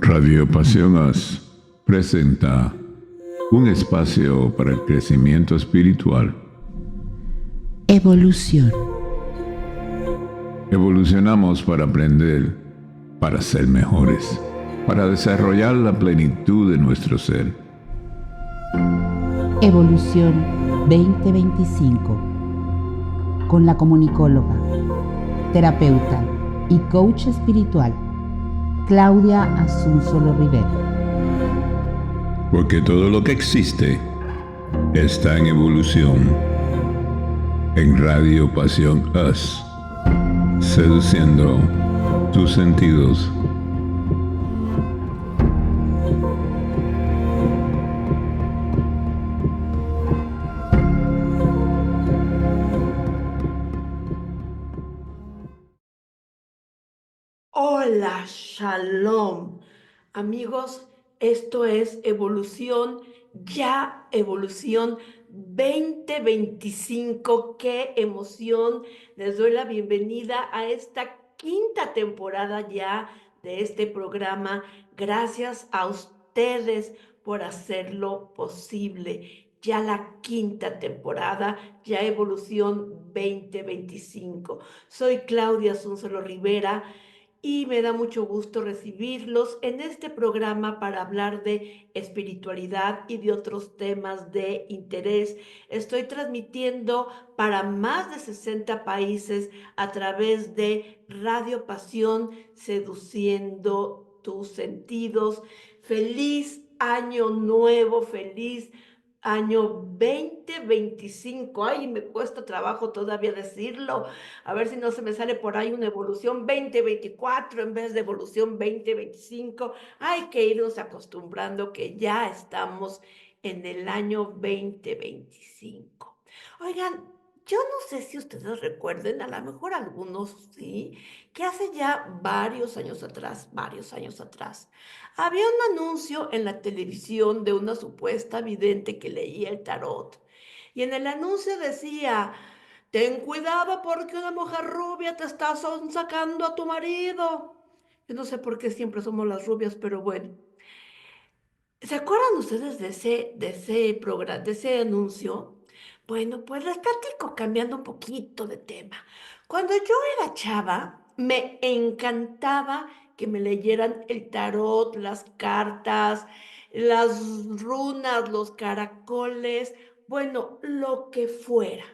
Radio Pasión Us presenta un espacio para el crecimiento espiritual. Evolución. Evolucionamos para aprender, para ser mejores, para desarrollar la plenitud de nuestro ser. Evolución 2025. Con la comunicóloga, terapeuta y coach espiritual, Claudia Asunzolo Rivera. Porque todo lo que existe está en evolución. En Radio Pasión Us, seduciendo tus sentidos. Hola, Shalom. Amigos, esto es Evolución 2025. ¡Qué emoción! Les doy la bienvenida a esta quinta temporada ya de este programa. Gracias a ustedes por hacerlo posible. Ya la quinta temporada, ya Evolución 2025. Soy Claudia Asunzolo Rivera y me da mucho gusto recibirlos en este programa para hablar de espiritualidad y de otros temas de interés. Estoy transmitiendo para más de 60 países a través de Radio Pasión, seduciendo tus sentidos. Feliz año nuevo, feliz año 2025. Ay, me cuesta trabajo todavía decirlo. A ver si no se me sale por ahí una evolución 2024 en vez de evolución 2025. Hay que irnos acostumbrando que ya estamos en el año 2025. Oigan, yo no sé si ustedes recuerden, a lo mejor algunos sí, que hace ya varios años atrás, había un anuncio en la televisión de una supuesta vidente que leía el tarot. Y en el anuncio decía: ten cuidado porque una mujer rubia te está sacando a tu marido. Yo no sé por qué siempre somos las rubias, pero bueno. ¿Se acuerdan ustedes de ese anuncio? Bueno, pues les platico cambiando un poquito de tema. Cuando yo era chava, me encantaba que me leyeran el tarot, las cartas, las runas, los caracoles, bueno, lo que fuera.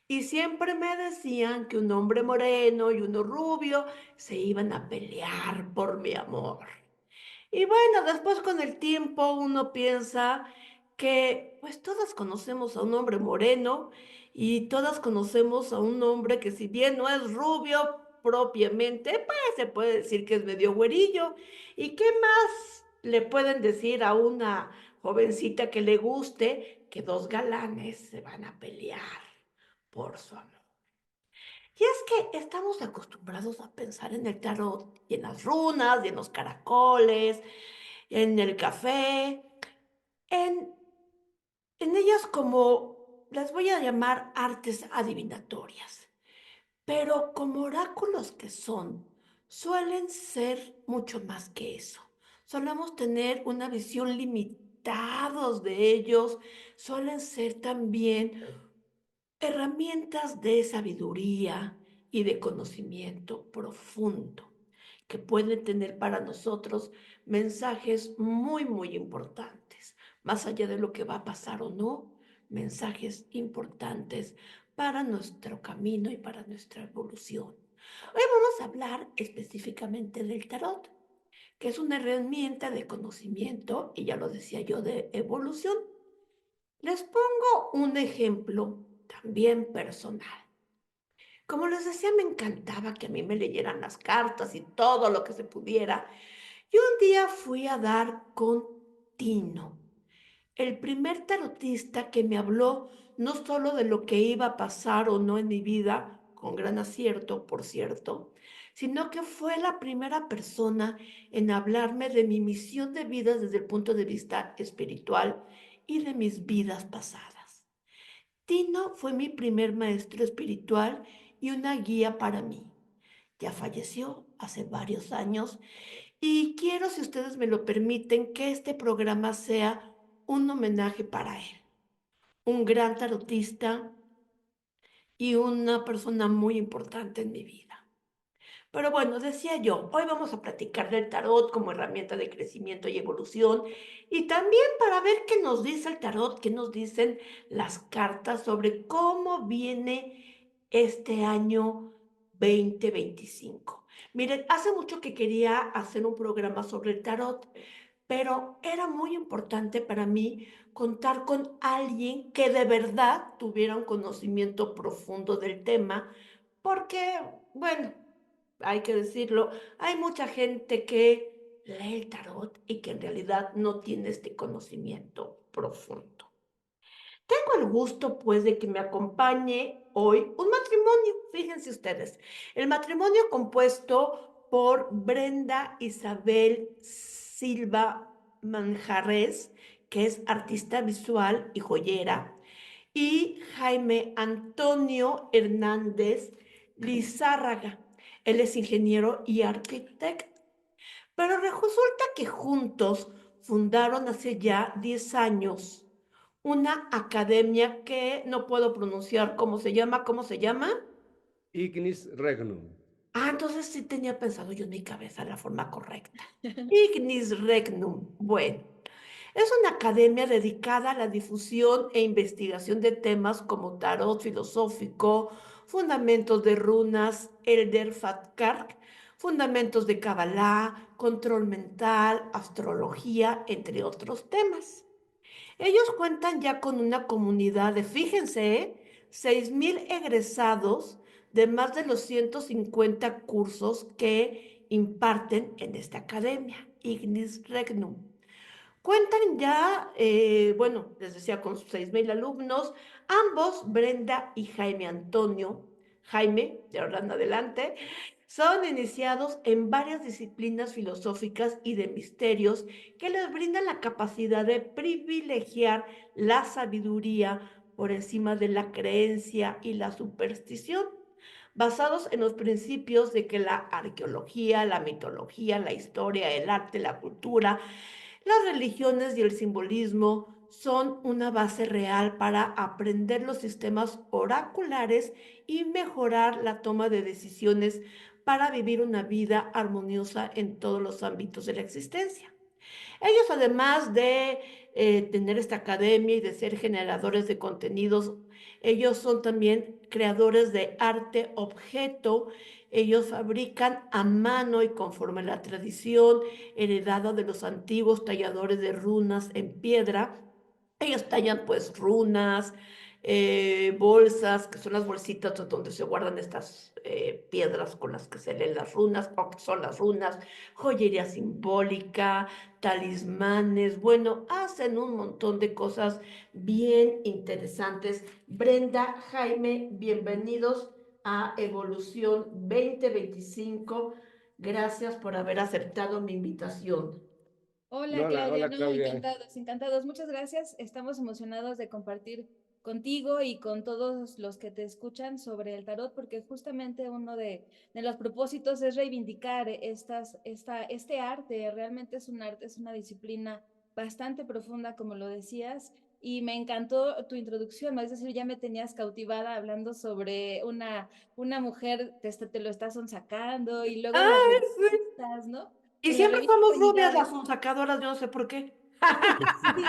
Y siempre me decían que un hombre moreno y uno rubio se iban a pelear por mi amor. Y bueno, después con el tiempo uno piensa que pues todas conocemos a un hombre moreno y todas conocemos a un hombre que, si bien no es rubio propiamente, pues se puede decir que es medio güerillo. ¿Y qué más le pueden decir a una jovencita que le guste que dos galanes se van a pelear por su amor? Y es que estamos acostumbrados a pensar en el tarot y en las runas y en los caracoles, en el café, en, en ellas como las voy a llamar artes adivinatorias. Pero como oráculos que son, suelen ser mucho más que eso. Solemos tener una visión limitados de ellos, suelen ser también herramientas de sabiduría y de conocimiento profundo que pueden tener para nosotros mensajes muy, muy importantes, más allá de lo que va a pasar o no, mensajes importantes para nuestro camino y para nuestra evolución. Hoy vamos a hablar específicamente del tarot, que es una herramienta de conocimiento, y ya lo decía yo, de evolución. Les pongo un ejemplo también personal. Como les decía, me encantaba que a mí me leyeran las cartas y todo lo que se pudiera. Y un día fui a dar con Tino, el primer tarotista que me habló no solo de lo que iba a pasar o no en mi vida, con gran acierto, por cierto, sino que fue la primera persona en hablarme de mi misión de vida desde el punto de vista espiritual y de mis vidas pasadas. Tino fue mi primer maestro espiritual y una guía para mí. Ya falleció hace varios años Y quiero, si ustedes me lo permiten, que este programa sea un homenaje para él, un gran tarotista y una persona muy importante en mi vida. Pero bueno, decía yo, hoy vamos a platicar del tarot como herramienta de crecimiento y evolución y también para ver qué nos dice el tarot, qué nos dicen las cartas sobre cómo viene este año 2025. Miren, hace mucho que quería hacer un programa sobre el tarot, pero era muy importante para mí contar con alguien que de verdad tuviera un conocimiento profundo del tema, porque, bueno, hay que decirlo, hay mucha gente que lee el tarot y que en realidad no tiene este conocimiento profundo. Tengo el gusto, pues, de que me acompañe hoy un matrimonio, fíjense ustedes, el matrimonio compuesto por Brenda Isabel Silva Manjarres, que es artista visual y joyera, y Jaime Antonio Hernández Lizárraga. Él es ingeniero y arquitecto. Pero resulta que juntos fundaron hace ya 10 años una academia que no puedo pronunciar ¿cómo se llama? Ignis Regnum. Ah, entonces sí tenía pensado yo en mi cabeza la forma correcta. Ignis Regnum. Bueno, es una academia dedicada a la difusión e investigación de temas como tarot filosófico, fundamentos de runas, Elder Fatkar, fundamentos de Kabbalah, control mental, astrología, entre otros temas. Ellos cuentan ya con una comunidad de, fíjense, 6,000 egresados de más de los 150 cursos que imparten en esta academia, Ignis Regnum. Cuentan ya, bueno, les decía, con sus 6,000 alumnos, ambos, Brenda y Jaime Antonio, Jaime, de ahora en adelante, son iniciados en varias disciplinas filosóficas y de misterios que les brindan la capacidad de privilegiar la sabiduría por encima de la creencia y la superstición, basados en los principios de que la arqueología, la mitología, la historia, el arte, la cultura, las religiones y el simbolismo son una base real para aprender los sistemas oraculares y mejorar la toma de decisiones para vivir una vida armoniosa en todos los ámbitos de la existencia. Ellos, además de tener esta academia y de ser generadores de contenidos, ellos son también creadores de arte objeto. Ellos fabrican a mano y conforme a la tradición heredada de los antiguos talladores de runas en piedra. Ellos tallan pues runas, bolsas, que son las bolsitas donde se guardan estas piedras con las que se leen las runas, o que son las runas, joyería simbólica, talismanes, bueno, hacen un montón de cosas bien interesantes. Brenda, Jaime, bienvenidos a Evolución 2025. Gracias por haber aceptado mi invitación. Hola Hola, Claudia, hola no, Claudia. encantados, encantados. Muchas gracias. Estamos emocionados de compartir contigo y con todos los que te escuchan sobre el tarot, porque justamente uno de los propósitos es reivindicar este arte. Realmente es un arte, es una disciplina bastante profunda, como lo decías, y me encantó tu introducción, ¿no? Es decir, ya me tenías cautivada hablando sobre una mujer, te lo estás sacando, y luego en las ¡Ay, sí! revistas, ¿no? Y En las siempre revistas somos rubias las Vanidades. sacadoras, yo no sé por qué. Sí,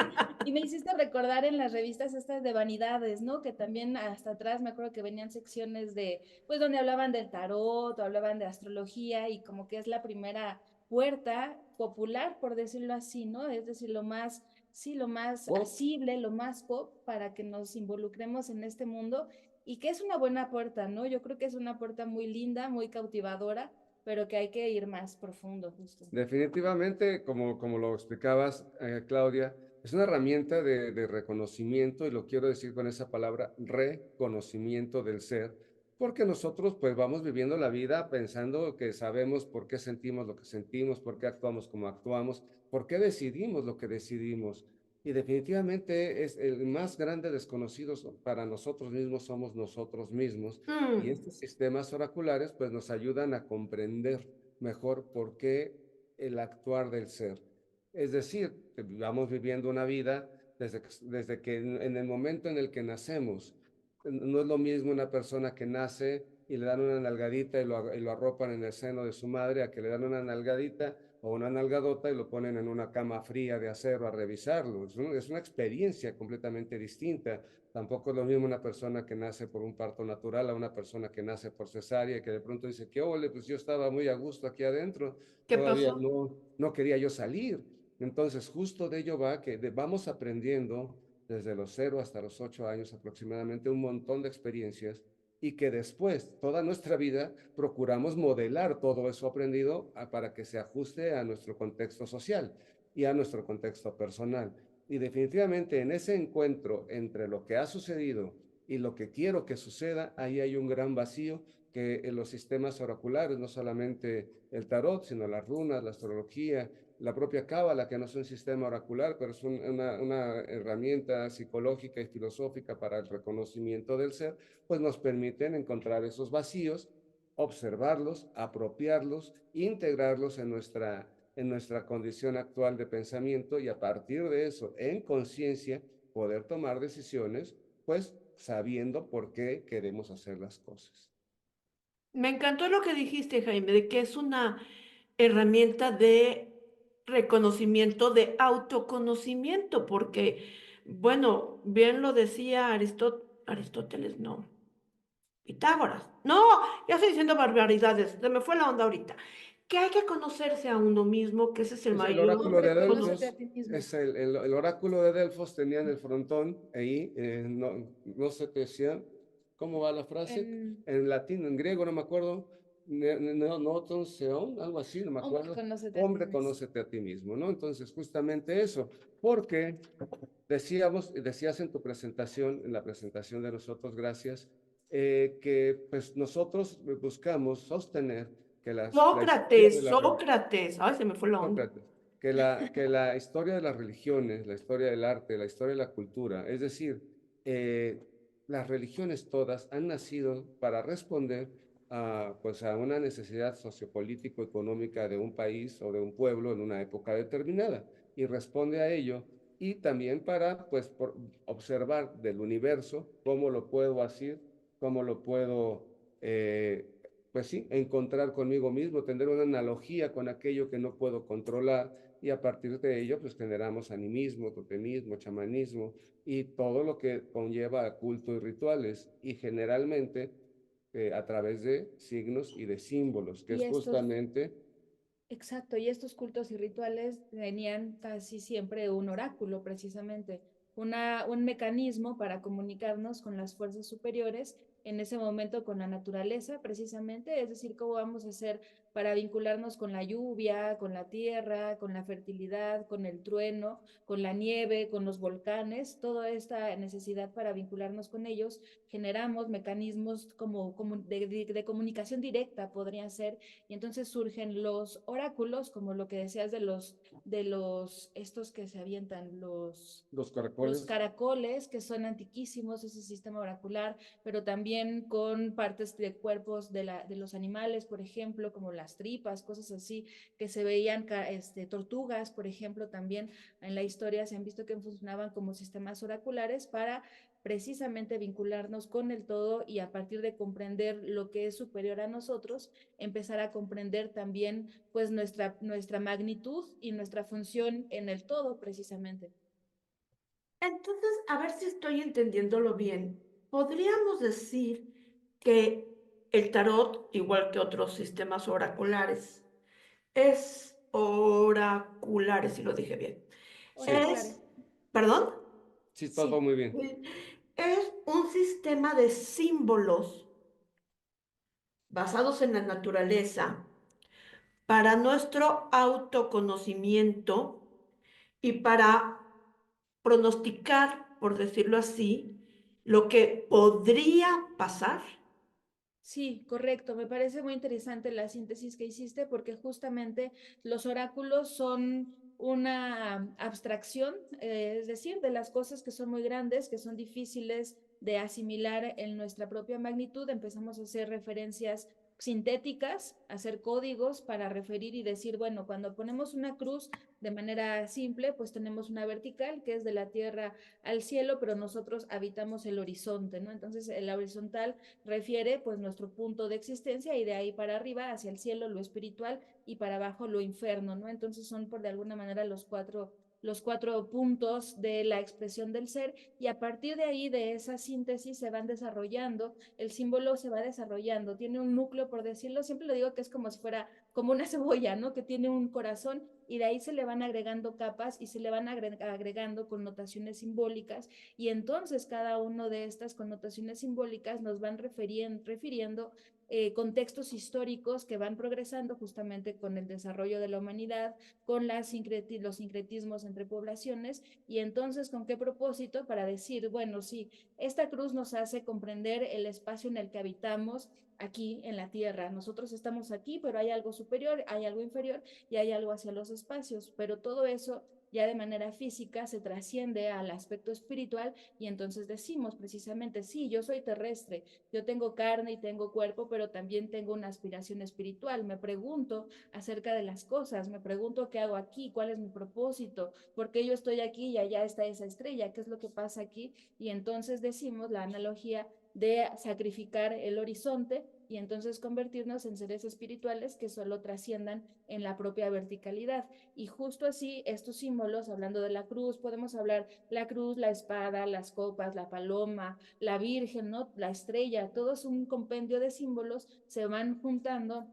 y me hiciste recordar en las revistas estas de vanidades, ¿no? Que también hasta atrás me acuerdo que venían secciones de, pues donde hablaban del tarot o hablaban de astrología y como que es la primera puerta popular, por decirlo así, ¿no? Es decir, lo más, sí, lo más Oh, asible, lo más pop para que nos involucremos en este mundo y que es una buena puerta, ¿no? Yo creo que es una puerta muy linda, muy cautivadora, pero que hay que ir más profundo, justo. definitivamente, como lo explicabas, Claudia, es una herramienta de reconocimiento, y lo quiero decir con esa palabra, reconocimiento del ser, porque nosotros pues vamos viviendo la vida pensando que sabemos por qué sentimos lo que sentimos, por qué actuamos como actuamos, por qué decidimos lo que decidimos. Y definitivamente es el más grande desconocido para nosotros mismos, somos nosotros mismos. Y Mm, estos sistemas oraculares pues nos ayudan a comprender mejor por qué el actuar del ser. Es decir, vamos viviendo una vida desde que en el momento en el que nacemos. No es lo mismo una persona que nace y le dan una nalgadita y lo arropan en el seno de su madre, a que le dan una nalgadita o una nalgadota y lo ponen en una cama fría de acero a revisarlo. Es una experiencia completamente distinta. Tampoco es lo mismo una persona que nace por un parto natural a una persona que nace por cesárea y que de pronto dice que, ole, pues yo estaba muy a gusto aquí adentro, ¿Qué todavía pasó? no quería yo salir. Entonces, justo de ello va que vamos aprendiendo desde los 0 hasta los 8 años aproximadamente un montón de experiencias y que después, toda nuestra vida, procuramos modelar todo eso aprendido para que se ajuste a nuestro contexto social y a nuestro contexto personal. Y definitivamente en ese encuentro entre lo que ha sucedido y lo que quiero que suceda, ahí hay un gran vacío que en los sistemas oraculares, no solamente el tarot, sino las runas, la astrología, la propia cábala, que no es un sistema oracular, pero es una herramienta psicológica y filosófica para el reconocimiento del ser, pues nos permiten encontrar esos vacíos, observarlos, apropiarlos, integrarlos en nuestra condición actual de pensamiento y a partir de eso, en conciencia, poder tomar decisiones, pues sabiendo por qué queremos hacer las cosas. Me encantó lo que dijiste, Jaime, de que es una herramienta de reconocimiento, de autoconocimiento, porque, bueno, bien lo decía Aristóteles, no, Pitágoras. No, ya estoy diciendo barbaridades, se me fue la onda ahorita. Que hay que conocerse a uno mismo, que ese es el Es el mayor oráculo de Hombre, conócete a Delfos, ti mismo. es el oráculo de Delfos tenía en el frontón, ahí, no sé qué decía, ¿cómo va la frase? En En latín, en griego, no me acuerdo, noton seon, algo así, no me Hombre, acuerdo. conócete a ti Hombre, mismo. conócete a ti mismo, ¿no? Entonces, justamente eso, porque decías en tu presentación, en la presentación de nosotros, gracias, que pues nosotros buscamos sostener que la historia de Sócrates, la religión, Sócrates. Ay, se me fue la onda. Sócrates, que la historia de las religiones, la historia del arte, la historia de la cultura, es decir, las religiones todas han nacido para responder pues a una necesidad sociopolítico-económica de un país o de un pueblo en una época determinada y responde a ello y también para pues observar del universo cómo lo puedo hacer, cómo lo puedo pues sí, encontrar conmigo mismo, tener una analogía con aquello que no puedo controlar y a partir de ello pues generamos animismo, totemismo, chamanismo y todo lo que conlleva a culto y rituales y generalmente a través de signos y de símbolos, que Y es estos, justamente exacto, y estos cultos y rituales tenían casi siempre un oráculo, precisamente, un mecanismo para comunicarnos con las fuerzas superiores, en ese momento con la naturaleza, precisamente, es decir, cómo vamos a hacer para vincularnos con la lluvia, con la tierra, con la fertilidad, con el trueno, con la nieve, con los volcanes, toda esta necesidad para vincularnos con ellos, generamos mecanismos como de comunicación directa, podría ser, y entonces surgen los oráculos, como lo que decías estos que se avientan, los los caracoles. caracoles, que son antiquísimos, ese sistema oracular, pero también con partes de cuerpos de los animales, por ejemplo, como las tripas, cosas así, que se veían, tortugas, por ejemplo, también en la historia se han visto que funcionaban como sistemas oraculares para precisamente vincularnos con el todo y a partir de comprender lo que es superior a nosotros, empezar a comprender también pues nuestra magnitud y nuestra función en el todo precisamente. Entonces, a ver si estoy entendiéndolo bien. Podríamos decir que el tarot, igual que otros sistemas oraculares, es oraculares, si lo dije bien. Sí, Oraculares. Es, ¿perdón? sí, todo Sí, muy bien. Es un sistema de símbolos basados en la naturaleza para nuestro autoconocimiento y para pronosticar, por decirlo así, lo que podría pasar. sí, correcto. Me parece muy interesante la síntesis que hiciste porque justamente los oráculos son una abstracción, es decir, de las cosas que son muy grandes, que son difíciles de asimilar en nuestra propia magnitud, empezamos a hacer referencias sintéticas, hacer códigos para referir y decir, bueno, cuando ponemos una cruz de manera simple, pues tenemos una vertical que es de la tierra al cielo, pero nosotros habitamos el horizonte, ¿no? Entonces, la horizontal refiere pues nuestro punto de existencia y de ahí para arriba, hacia el cielo, lo espiritual y para abajo lo inferno, ¿no? Entonces son por de alguna manera los cuatro puntos de la expresión del ser y a partir de ahí, de esa síntesis, se van desarrollando, el símbolo se va desarrollando, tiene un núcleo, por decirlo, siempre lo digo que es como si fuera como una cebolla, ¿no? Que tiene un corazón y de ahí se le van agregando capas y se le van agregando connotaciones simbólicas y entonces cada una de estas connotaciones simbólicas nos van refiriendo contextos históricos que van progresando justamente con el desarrollo de la humanidad, con los sincretismos entre poblaciones y entonces con qué propósito para decir, bueno, sí, esta cruz nos hace comprender el espacio en el que habitamos aquí en la tierra. Nosotros estamos aquí, pero hay algo superior, hay algo inferior y hay algo hacia los espacios, pero todo eso ya de manera física se trasciende al aspecto espiritual y entonces decimos precisamente, sí, yo soy terrestre, yo tengo carne y tengo cuerpo, pero también tengo una aspiración espiritual. Me pregunto acerca de las cosas, me pregunto qué hago aquí, cuál es mi propósito, por qué yo estoy aquí y allá está esa estrella, qué es lo que pasa aquí. Y entonces decimos la analogía de sacrificar el horizonte y entonces convertirnos en seres espirituales que solo trasciendan en la propia verticalidad. Y justo así, estos símbolos, hablando de la cruz, podemos hablar la cruz, la espada, las copas, la paloma, la virgen, ¿no? La estrella, todo es un compendio de símbolos, se van juntando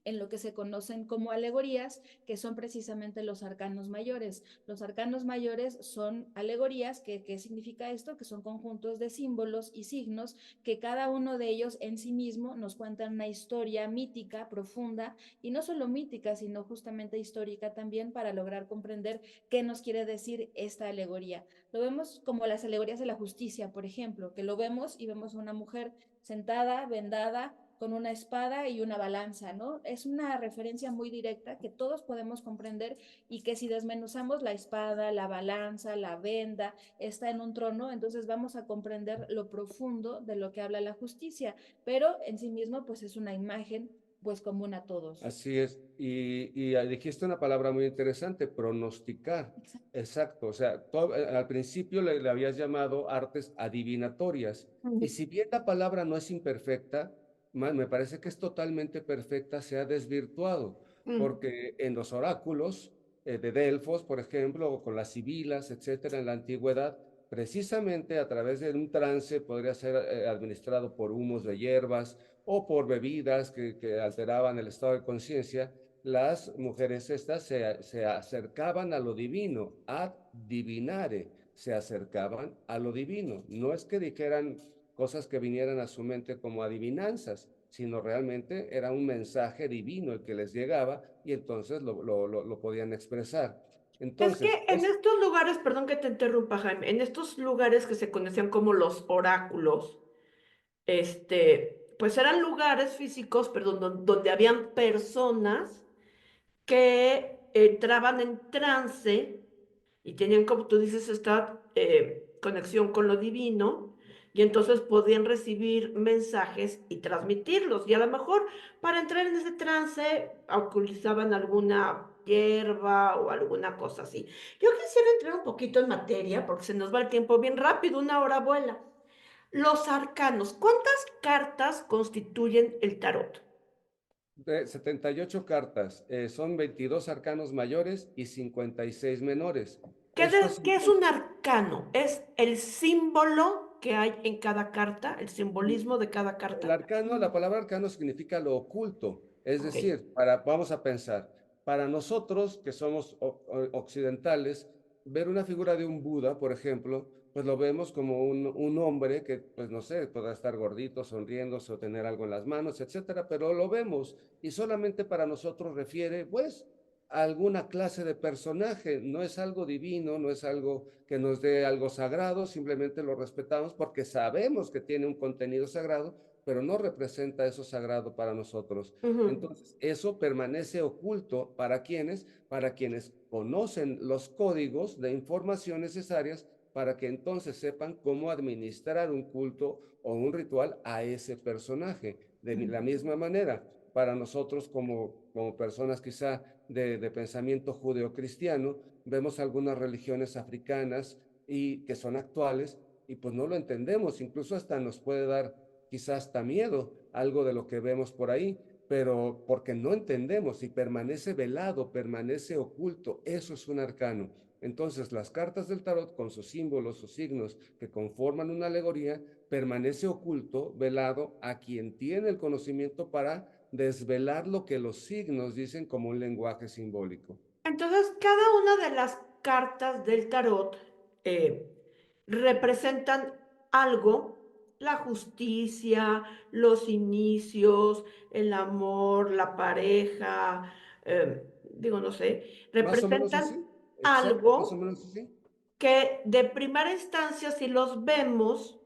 en lo que se conocen como alegorías, que son precisamente los arcanos mayores. Los arcanos mayores son alegorías, ¿qué significa esto? Que son conjuntos de símbolos y signos que cada uno de ellos en sí mismo nos cuentan una historia mítica, profunda, y no solo mítica, sino justamente histórica también para lograr comprender qué nos quiere decir esta alegoría. Lo vemos como las alegorías de la justicia, por ejemplo, que lo vemos y vemos a una mujer sentada, vendada, con una espada y una balanza, ¿no? Es una referencia muy directa que todos podemos comprender y que si desmenuzamos la espada, la balanza, la venda, está en un trono, entonces vamos a comprender lo profundo de lo que habla la justicia, pero en sí mismo pues es una imagen pues común a todos. Así es. Y dijiste una palabra muy interesante, pronosticar. Exacto. Exacto. O sea, al principio le habías llamado artes adivinatorias. Y si bien la palabra no es imperfecta, me parece que es totalmente perfecta, se ha desvirtuado. Porque en los oráculos de Delfos, por ejemplo, o con las sibilas, etcétera, en la antigüedad, precisamente a través de un trance podría ser administrado por humos de hierbas o por bebidas que alteraban el estado de conciencia, las mujeres estas se acercaban a lo divino, ad divinare, se acercaban a lo divino. No es que dijeran cosas que vinieran a su mente como adivinanzas, sino realmente era un mensaje divino el que les llegaba y entonces lo podían expresar. Es que Entonces, en estos lugares, perdón que te interrumpa, Jaime, en estos lugares que se conocían como los oráculos, pues eran lugares físicos, perdón, donde habían personas que entraban en trance y tenían, como tú dices, esta conexión con lo divino, y entonces podían recibir mensajes y transmitirlos. Y a lo mejor para entrar en ese trance utilizaban alguna hierba o alguna cosa así. Yo quisiera entrar un poquito en materia porque se nos va el tiempo bien rápido, una hora vuela. Los arcanos, ¿cuántas cartas constituyen el tarot? de 78 cartas, son 22 arcanos mayores y 56 menores. Esto ¿Qué es significa. un arcano? Es el símbolo que hay en cada carta, el simbolismo de cada El carta. arcano, la palabra arcano significa lo oculto, es Ok. decir, vamos a pensar, para nosotros que somos occidentales, ver una figura de un Buda, por ejemplo, pues lo vemos como un hombre que, pues no sé, podrá estar gordito, sonriéndose o tener algo en las manos, etcétera, pero lo vemos y solamente para nosotros refiere, pues, a alguna clase de personaje, no es algo divino, no es algo que nos dé algo sagrado, simplemente lo respetamos porque sabemos que tiene un contenido sagrado, pero no representa eso sagrado para nosotros. Ujú. Entonces, eso permanece oculto para quienes conocen los códigos de información necesarias para que entonces sepan cómo administrar un culto o un ritual a ese personaje. De la misma manera, para nosotros como personas quizá de pensamiento judeocristiano, vemos algunas religiones africanas y que son actuales y pues no lo entendemos, incluso hasta nos puede dar quizás hasta miedo algo de lo que vemos por ahí, pero porque no entendemos y permanece velado, permanece oculto, eso es un arcano. Entonces, las cartas del tarot, con sus símbolos, sus signos que conforman una alegoría, permanece oculto, velado a quien tiene el conocimiento para desvelar lo que los signos dicen como un lenguaje simbólico. Entonces, cada una de las cartas del tarot eh, representan algo, la justicia, los inicios, el amor, la pareja, digo, no sé, Más o menos representan así, exacto, más o algo menos así. que de primera instancia, si los vemos,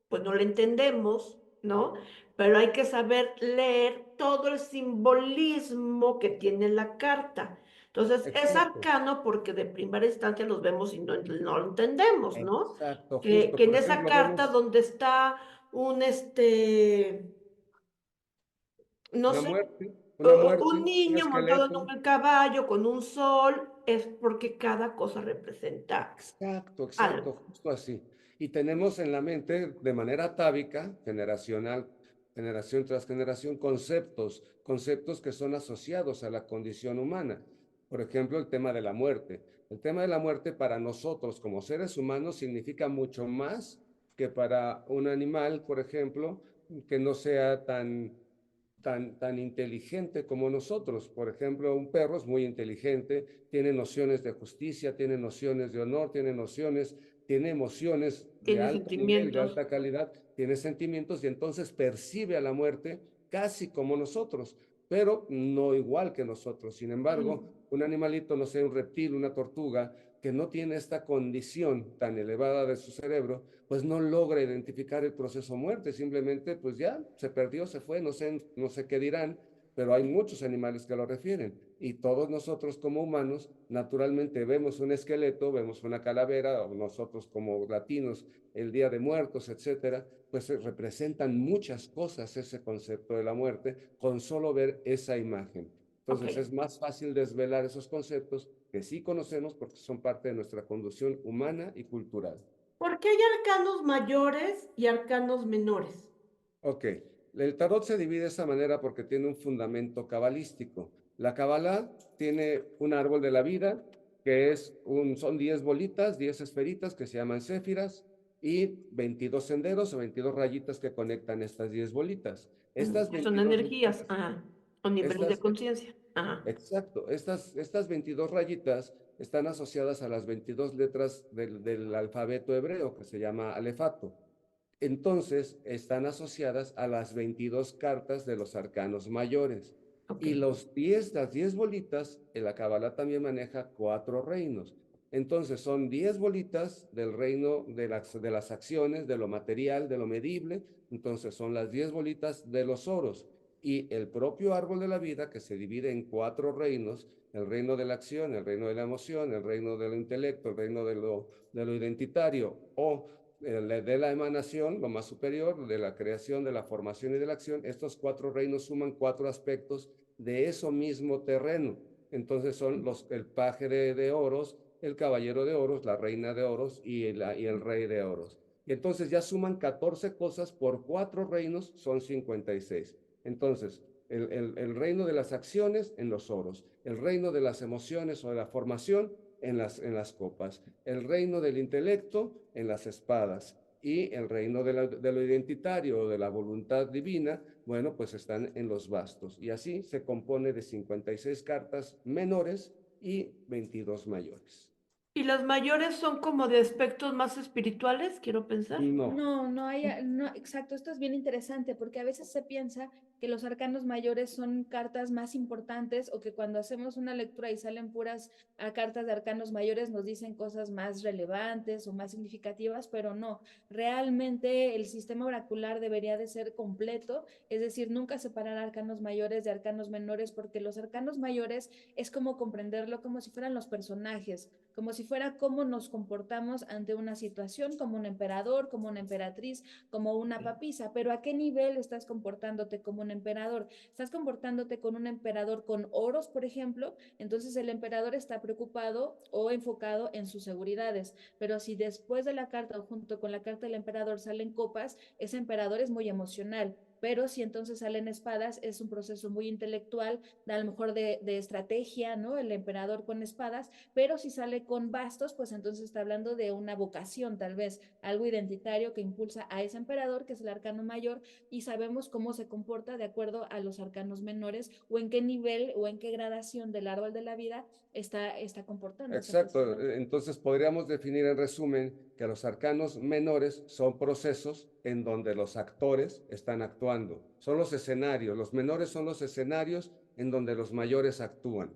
pues no lo entendemos, ¿no? Pero hay que saber leer todo el simbolismo que tiene la carta. Entonces, es Exacto, arcano porque de primera instancia los vemos y no lo entendemos, ¿no? exacto, Que justo. en Por esa ejemplo, carta vemos donde está un, no sé, una un muerte, un niño montado en esqueleto. un caballo con un sol, es porque cada cosa representa Exacto, exacto, algo. justo así. Y tenemos en la mente de manera atávica, generacional, generación tras generación, conceptos que son asociados a la condición humana. Por ejemplo, el tema de la muerte. El tema de la muerte para nosotros como seres humanos significa mucho más que para un animal, por ejemplo, que no sea tan inteligente como nosotros. Por ejemplo, un perro es muy inteligente, tiene nociones de justicia, tiene nociones de honor, tiene emociones de Tiene alto nivel, de sentimientos. alta calidad, tiene sentimientos y entonces percibe a la muerte casi como nosotros, pero no igual que nosotros. Sin Mm. embargo, un animalito, no sé, un reptil, una tortuga, que no tiene esta condición tan elevada de su cerebro, pues no logra identificar el proceso muerte, simplemente pues ya se perdió, se fue, no sé qué dirán, pero hay muchos animales que lo refieren y todos nosotros como humanos naturalmente vemos un esqueleto, vemos una calavera, o nosotros como latinos el Día de Muertos, etcétera, pues representan muchas cosas ese concepto de la muerte con solo ver esa imagen. Ok. Entonces es más fácil desvelar esos conceptos que sí conocemos porque son parte de nuestra conducción humana y cultural. ¿Por qué hay arcanos mayores y arcanos menores? Ok, el tarot se divide de esa manera porque tiene un fundamento cabalístico. La cabalá tiene un árbol de la vida que son 10 bolitas, 10 esferitas que se llaman céfiras y 22 senderos o 22 rayitas que conectan estas 10 bolitas. Estas Que son 22 energías, bolitas, ajá, o niveles de estas, conciencia. Ajá. exacto, estas 22 rayitas están asociadas a las 22 letras del alfabeto hebreo que se llama alefato. Entonces están asociadas a las 22 cartas de los arcanos mayores. Ok. Y las 10 bolitas, la Kabbalah también maneja 4 reinos. Entonces son 10 bolitas del reino de las acciones, de lo material, de lo medible. Entonces son las 10 bolitas de los oros. Y el propio árbol de la vida, que se divide en 4 reinos, el reino de la acción, el reino de la emoción, el reino del intelecto, el reino de lo identitario o de la emanación, lo más superior, de la creación, de la formación y de la acción, estos 4 reinos suman 4 aspectos de eso mismo terreno. Entonces son el paje de oros, el caballero de oros, la reina de oros y el rey de oros. Y entonces ya suman 14 cosas por 4 reinos, son 56. Entonces, el reino de las acciones en los oros, el reino de las emociones o de la formación en las copas, el reino del intelecto en las espadas y el reino de lo identitario o de la voluntad divina, bueno, pues están en los bastos. Y así se compone de 56 cartas menores y 22 mayores. ¿Y las mayores son como de aspectos más espirituales, quiero pensar? No, No, no hay, no, exacto, esto es bien interesante porque a veces se piensa que los arcanos mayores son cartas más importantes o que cuando hacemos una lectura y salen puras cartas de arcanos mayores nos dicen cosas más relevantes o más significativas, pero no, realmente el sistema oracular debería de ser completo, es decir, nunca separar arcanos mayores de arcanos menores porque los arcanos mayores es como comprenderlo como si fueran los personajes, como si fuera cómo nos comportamos ante una situación, como un emperador, como una emperatriz, como una papisa, pero ¿a qué nivel estás comportándote como un un emperador. Estás comportándote con un emperador con oros, por ejemplo, entonces el emperador está preocupado o enfocado en sus seguridades. Pero si después de la carta o junto con la carta del emperador salen copas, ese emperador es muy emocional. Pero si entonces salen espadas, es un proceso muy intelectual, a lo mejor de estrategia, ¿no? El emperador con espadas, pero si sale con bastos, pues entonces está hablando de una vocación, tal vez, algo identitario que impulsa a ese emperador, que es el arcano mayor, y sabemos cómo se comporta de acuerdo a los arcanos menores, o en qué nivel o en qué gradación del árbol de la vida está comportándose. Exacto. Entonces podríamos definir en resumen que los arcanos menores son procesos en donde los actores están actuando. Son los escenarios. Los menores son los escenarios en donde los mayores actúan.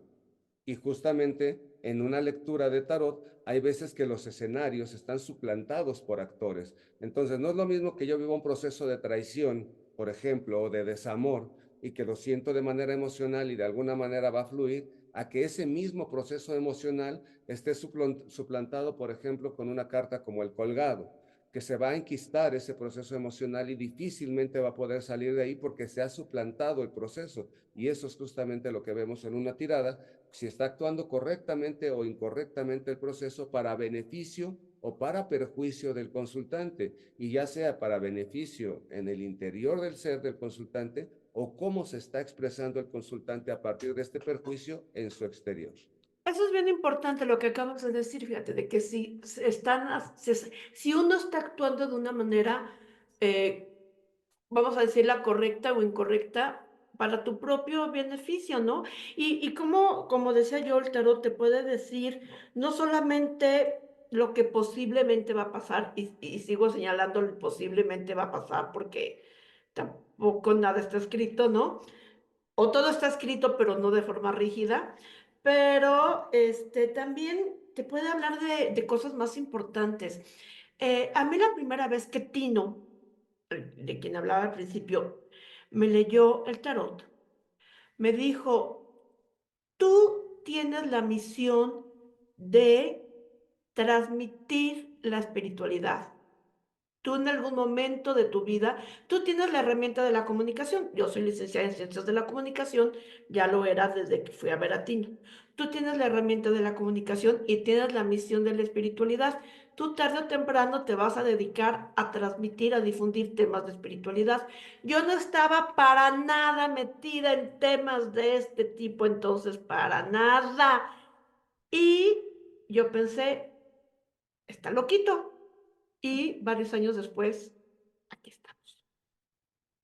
Y justamente en una lectura de tarot hay veces que los escenarios están suplantados por actores. Entonces no es lo mismo que yo viva un proceso de traición, por ejemplo, o de desamor, y que lo siento de manera emocional y de alguna manera va a fluir, a que ese mismo proceso emocional esté suplantado, por ejemplo, con una carta como el colgado, que se va a enquistar ese proceso emocional y difícilmente va a poder salir de ahí porque se ha suplantado el proceso. Y eso es justamente lo que vemos en una tirada, si está actuando correctamente o incorrectamente el proceso para beneficio o para perjuicio del consultante, y ya sea para beneficio en el interior del ser del consultante o cómo se está expresando el consultante a partir de este perjuicio en su exterior. Eso es bien importante lo que acabas de decir, fíjate, de que si uno está actuando de una manera, eh, vamos a decirla correcta o incorrecta, para tu propio beneficio, ¿no? Y como decía yo, el tarot te puede decir no solamente lo que posiblemente va a pasar, y sigo señalando el posiblemente va a pasar porque tampoco nada está escrito, ¿no? O todo está escrito, pero no de forma rígida, pero también te puede hablar de cosas más importantes. A mí la primera vez que Tino, de quien hablaba al principio, me leyó el tarot, me dijo, tú tienes la misión de transmitir la espiritualidad. Tú en algún momento de tu vida, tú tienes la herramienta de la comunicación. Yo soy licenciada en Ciencias de la Comunicación, ya lo era desde que fui a ver a Tino. Tú tienes la herramienta de la comunicación y tienes la misión de la espiritualidad. Tú tarde o temprano te vas a dedicar a transmitir, a difundir temas de espiritualidad. Yo no estaba para nada metida en temas de este tipo, entonces, para nada. Y yo pensé, está loquito. Y varios años después, aquí estamos,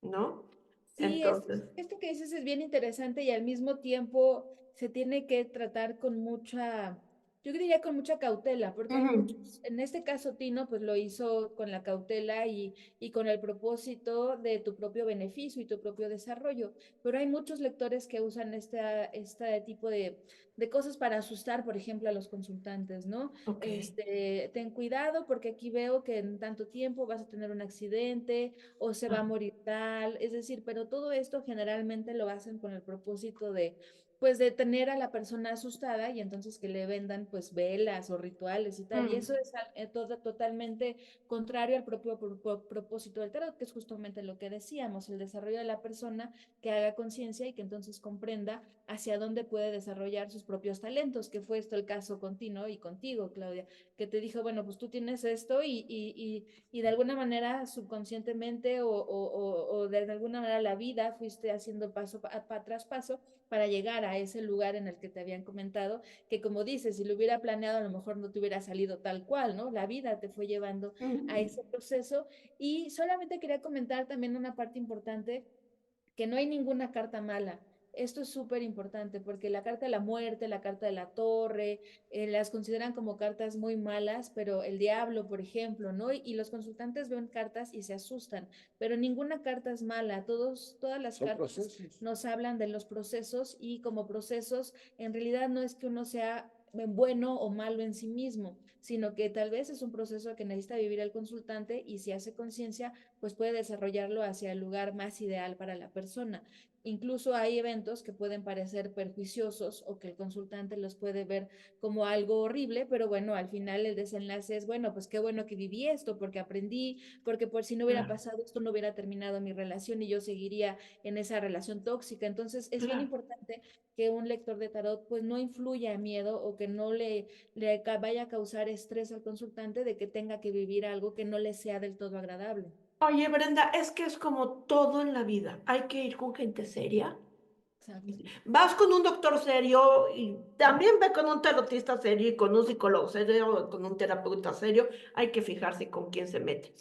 ¿no? Sí, Entonces, esto que dices es bien interesante y al mismo tiempo se tiene que tratar con mucha, yo diría con mucha cautela, porque hay ujú, muchos, en este caso Tino pues lo hizo con la cautela y con el propósito de tu propio beneficio y tu propio desarrollo, pero hay muchos lectores que usan este tipo de cosas para asustar, por ejemplo, a los consultantes, ¿no? ok. Ten cuidado porque aquí veo que en tanto tiempo vas a tener un accidente o se va a Ah, morir tal, es decir, pero todo esto generalmente lo hacen con el propósito de, pues, de tener a la persona asustada y entonces que le vendan, pues, velas o rituales y tal, y eso mm, es todo totalmente contrario al propio propósito del tarot, que es justamente lo que decíamos, el desarrollo de la persona que haga conciencia y que entonces comprenda hacia dónde puede desarrollar sus propios talentos, que fue esto el caso continuo y contigo, Claudia, que te dijo, bueno, pues tú tienes esto y de alguna manera subconscientemente o de alguna manera la vida fuiste haciendo tras paso para llegar a ese lugar en el que te habían comentado, que como dices, si lo hubiera planeado a lo mejor no te hubiera salido tal cual, ¿no? La vida te fue llevando a mm, ese proceso y solamente quería comentar también una parte importante que no hay ninguna carta mala. Esto es súper importante porque la carta de la muerte, la carta de la torre, las consideran como cartas muy malas, pero el diablo, por ejemplo, ¿no? Y los consultantes ven cartas y se asustan, pero ninguna carta es mala. Todas las Son cartas procesos. nos hablan de los procesos y como procesos, en realidad no es que uno sea bueno o malo en sí mismo, sino que tal vez es un proceso que necesita vivir el consultante y si hace conciencia, pues puede desarrollarlo hacia el lugar más ideal para la persona. incluso hay eventos que pueden parecer perjuiciosos o que el consultante los puede ver como algo horrible, pero bueno, al final el desenlace es, bueno, pues qué bueno que viví esto, porque aprendí, porque por si no hubiera Claro, pasado esto, no hubiera terminado mi relación y yo seguiría en esa relación tóxica. Entonces, es bien claro. importante que un lector de tarot pues no influya en miedo o que no vaya a causar estrés al consultante de que tenga que vivir algo que no le sea del todo agradable. Oye, Brenda, es que es como todo en la vida. Hay que ir con gente seria. Exacto. Vas con un doctor serio y también ve con un tarotista serio y con un psicólogo serio, con un terapeuta serio. Hay que fijarse con quién se mete.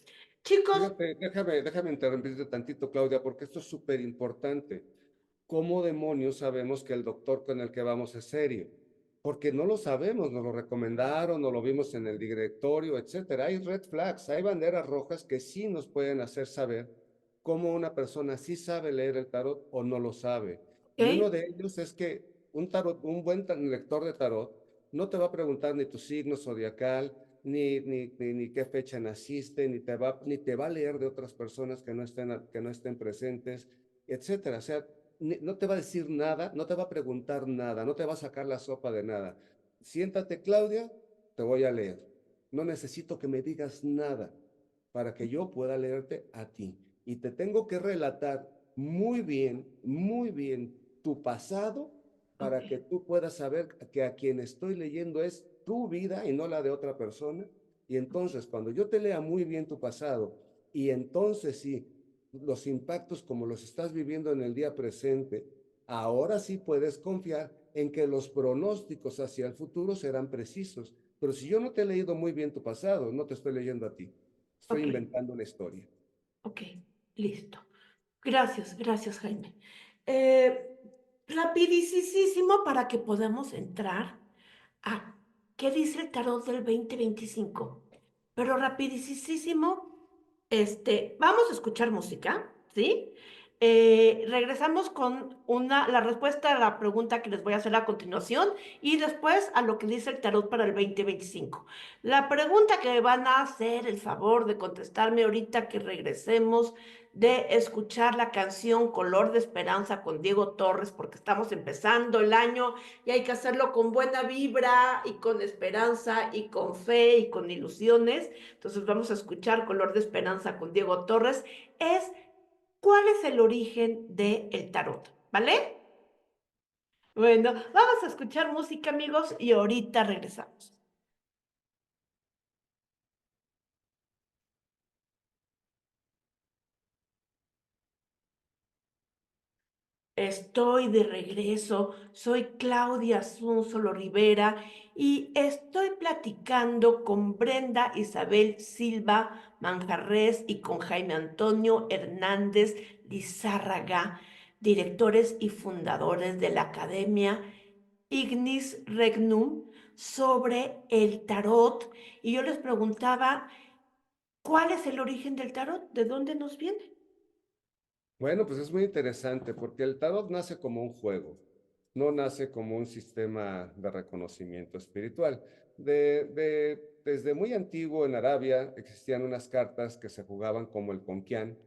Chicos, Fíjate, déjame interrumpirte tantito, Claudia, porque esto es súper importante. ¿Cómo demonios sabemos que el doctor con el que vamos es serio? Porque no lo sabemos, nos lo recomendaron, nos lo vimos en el directorio, etcétera. Hay red flags, hay banderas rojas que sí nos pueden hacer saber cómo una persona sí sabe leer el tarot o no lo sabe. Y uno ¿ok? de ellos es que un buen lector de tarot no te va a preguntar ni tu signo zodiacal, ni qué fecha naciste, ni te va a leer de otras personas que no estén presentes, etcétera. O sea, no te va a decir nada, no te va a preguntar nada, no te va a sacar la sopa de nada. Siéntate, Claudia, te voy a leer. No necesito que me digas nada para que yo pueda leerte a ti. Y te tengo que relatar muy bien tu pasado Ok, para que tú puedas saber que a quien estoy leyendo es tu vida y no la de otra persona. Y entonces, cuando yo te lea muy bien tu pasado, y entonces sí, los impactos como los estás viviendo en el día presente, ahora sí puedes confiar en que los pronósticos hacia el futuro serán precisos. Pero si yo no te he leído muy bien tu pasado, no te estoy leyendo a ti. Estoy ok, inventando una historia. ok, listo. Gracias, gracias, Jaime. Rapidísimo para que podamos entrar a qué dice el tarot del 2025. Pero rapidísimo, vamos a escuchar música, ¿sí? Regresamos con la respuesta a la pregunta que les voy a hacer a continuación y después a lo que dice el tarot para el 2025. La pregunta que van a hacer el favor de contestarme ahorita que regresemos de escuchar la canción Color de Esperanza con Diego Torres, porque estamos empezando el año y hay que hacerlo con buena vibra y con esperanza y con fe y con ilusiones. Entonces vamos a escuchar Color de Esperanza con Diego Torres. Es ¿cuál es el origen del tarot? ¿Vale? Bueno, vamos a escuchar música, amigos, y ahorita regresamos. Estoy de regreso, soy Claudia Sunsolo Rivera y estoy platicando con Brenda Isabel Silva Manjarres y con Jaime Antonio Hernández Lizárraga, directores y fundadores de la Academia Ignis Regnum, sobre el tarot. Y yo les preguntaba, ¿cuál es el origen del tarot? ¿De dónde nos viene? Bueno, pues es muy interesante porque el tarot nace como un juego, no nace como un sistema de reconocimiento espiritual. Desde muy antiguo en Arabia existían unas cartas que se jugaban como el conquián,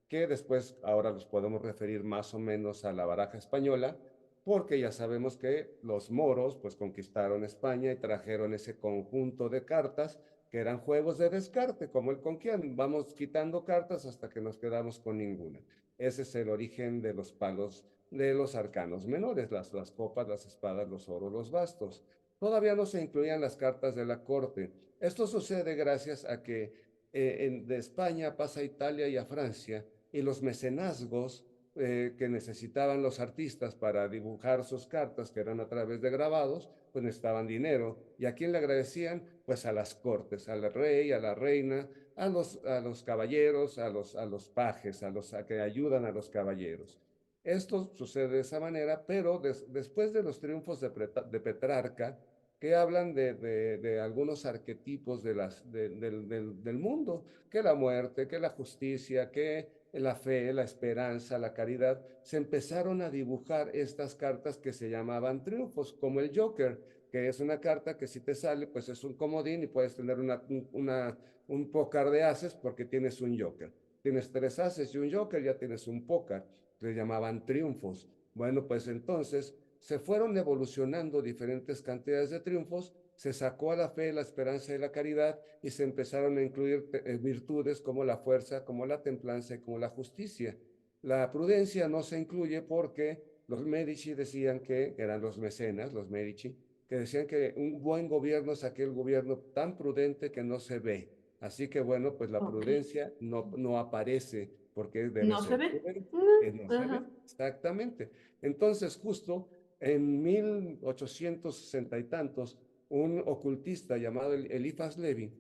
que después ahora los podemos referir más o menos a la baraja española, porque ya sabemos que los moros pues conquistaron España y trajeron ese conjunto de cartas que eran juegos de descarte, como el conquián. Vamos quitando cartas hasta que nos quedamos con ninguna. Ese es el origen de los palos de los arcanos menores, las copas, las espadas, los oros, los bastos. Todavía no se incluían las cartas de la corte. Esto sucede gracias a que de España pasa a Italia y a Francia, y los mecenazgos que necesitaban los artistas para dibujar sus cartas, que eran a través de grabados, pues necesitaban dinero. ¿Y a quién le agradecían? Pues a las cortes, al rey, a la reina, a los caballeros, a los pajes, a que ayudan a los caballeros. Esto sucede de esa manera, pero después de los triunfos de Petrarca, que hablan de algunos arquetipos del mundo, que la muerte, que la justicia, que la fe, la esperanza, la caridad, se empezaron a dibujar estas cartas que se llamaban triunfos, como el Joker, que es una carta que si te sale, pues es un comodín y puedes tener un pócar de ases porque tienes un Joker. Tienes 3 ases y un Joker, ya tienes un pócar. le llamaban triunfos. Bueno, pues entonces se fueron evolucionando diferentes cantidades de triunfos, se sacó a la fe, la esperanza y la caridad y se empezaron a incluir virtudes como la fuerza, como la templanza y como la justicia. La prudencia no se incluye porque los Medici decían que, eran los mecenas, los Medici, que decían que un buen gobierno es aquel gobierno tan prudente que no se ve. Así que bueno, pues la Ok. prudencia no aparece porque debe ¿No se ser ve? prudente, no se ve, Ajá. exactamente. Entonces, justo en 1860 y tantos, un ocultista llamado Eliphas Levi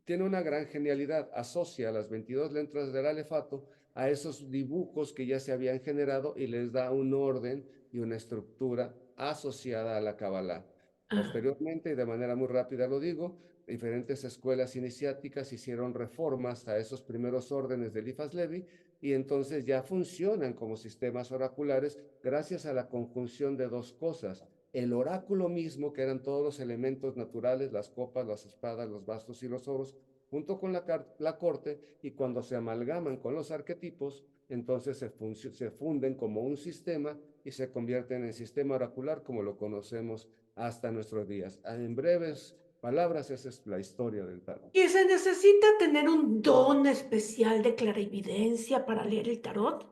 tiene una gran genialidad, asocia las 22 letras del alefato a esos dibujos que ya se habían generado y les da un orden y una estructura asociada a la Kabbalah. Ah, Posteriormente, y de manera muy rápida lo digo, diferentes escuelas iniciáticas hicieron reformas a esos primeros órdenes de Eliphas Levi y entonces ya funcionan como sistemas oraculares gracias a la conjunción de dos cosas. El oráculo mismo, que eran todos los elementos naturales, las copas, las espadas, los bastos y los oros, junto con la corte, y cuando se amalgaman con los arquetipos, entonces se funden como un sistema y se convierten en sistema oracular como lo conocemos hasta nuestros días. En breves palabras, esa es la historia del tarot. ¿y se necesita tener un don especial de clarividencia para leer el tarot?